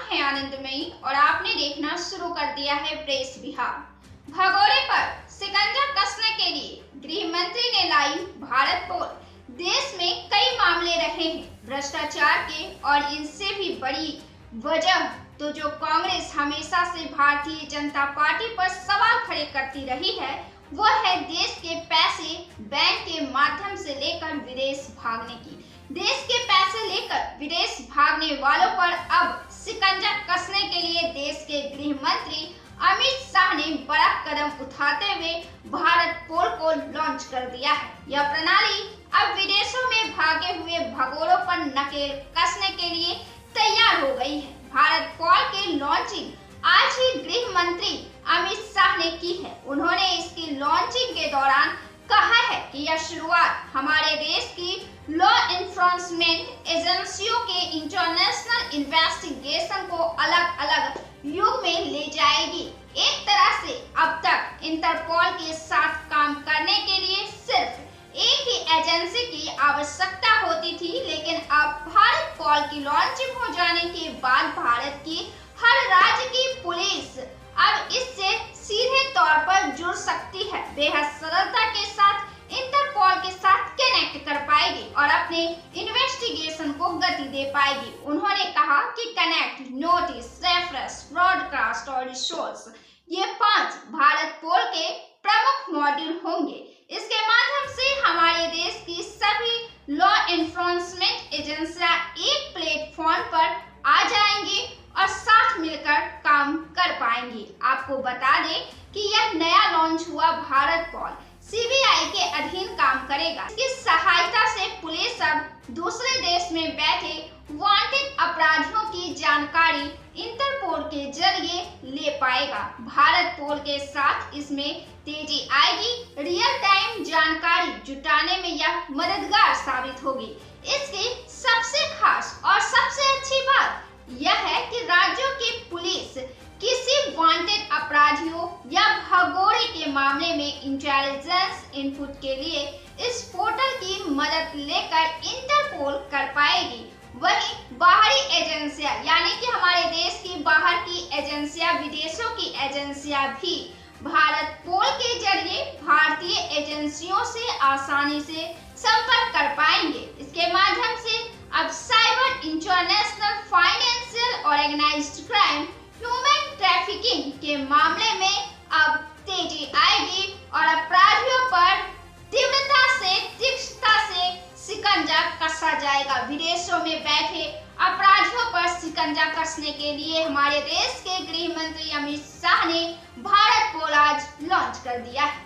है आनंदमयी और आपने देखना शुरू कर दिया है प्रेस विभाग। भगोड़े पर शिकंजा कसने के लिए गृह मंत्री ने लाई भारत पोल। देश में कई मामले रहे हैं भ्रष्टाचार के और इनसे भी बड़ी वजह तो जो कांग्रेस हमेशा से भारतीय जनता पार्टी पर सवाल खड़े करती रही है वो है देश के पैसे बैंक के माध्यम से लेकर विदेश भागने की। देश के पैसे लेकर विदेश भागने वालों पर अब शिकंजा कसने के लिए देश के गृह मंत्री अमित शाह ने बड़ा कदम उठाते हुए भारत पोल को लॉन्च कर दिया है। यह प्रणाली अब विदेशों में भागे हुए भगोड़ों पर नकेल कसने के लिए तैयार हो गई है। भारत पोल की लॉन्चिंग आज ही गृह मंत्री अमित शाह ने की है। उन्होंने इसकी लॉन्चिंग के दौरान कहा है कि यह शुरुआत हमारे देश की लॉ एनफोर्समेंट एजेंसियों के इंटरनेशनल इन्वेस्टिगेशन को अलग अलग युग में ले जाएगी। एक तरह से अब तक इंटरपोल के साथ काम करने के लिए सिर्फ एक ही एजेंसी की आवश्यकता होती थी, लेकिन अब भारत पोल की लॉन्चिंग हो जाने के बाद भारत की हर राज्य की पुलिस अब इससे सीधे तौर पर जुड़ सकती है, बेहद सरलता के साथ इंटरपोल के साथ कनेक्ट कर पाएगी और अपने इन्वेस्टिगेशन को गति दे पाएगी। उन्होंने कहा कि कनेक्ट, नोटिस, रेफरेंस, ब्रॉडकास्ट और रिसोर्स ये 5 भारत पोल के प्रमुख मॉड्यूल होंगे। इसके माध्यम से हमारे देश की सभी लॉ एनफोर्समेंट एजेंसियां एक प्लेटफॉर्म पर आ जाएंगी और साथ मिलकर काम कर पाएंगी। आपको बता दें कि यह नया लॉन्च हुआ भारत पोल सीबीआई के अधीन काम करेगा। इसकी सहायता से पुलिस अब दूसरे देश में बैठे वांटेड अपराधियों की जानकारी इंटरपोल के जरिए ले पाएगा। भारत पोल के साथ इसमें तेजी आएगी। रियल टाइम जानकारी जुटाने में यह मददगार साबित होगी। इसकी सबसे खास और सबसे अच्छी बात यह है कि राज्यों की पुलिस किसी वांटेड अपराधियों या भगोड़े के मामले में इंटेलिजेंस इनपुट के लिए इस पोर्टल की मदद लेकर इंटरपोल कर पाएगी। वहीं बाहरी एजेंसियां यानी कि हमारे देश की बाहर की एजेंसियां, विदेशों की एजेंसियां भी भारत पोल के जरिए भारतीय एजेंसियों से आसानी से संपर्क कर पाएंगे। इसके माध्यम से अब cyber, international financial, organised crime, human trafficking के मामले में अब तेजी आएगी और अपराधियों पर तीक्ष्णता से शिकंजा कसा जाएगा। विदेशों में बैठे अपराधियों पर शिकंजा कसने के लिए हमारे देश के गृह मंत्री अमित शाह ने भारत पोल आज लॉन्च कर दिया है।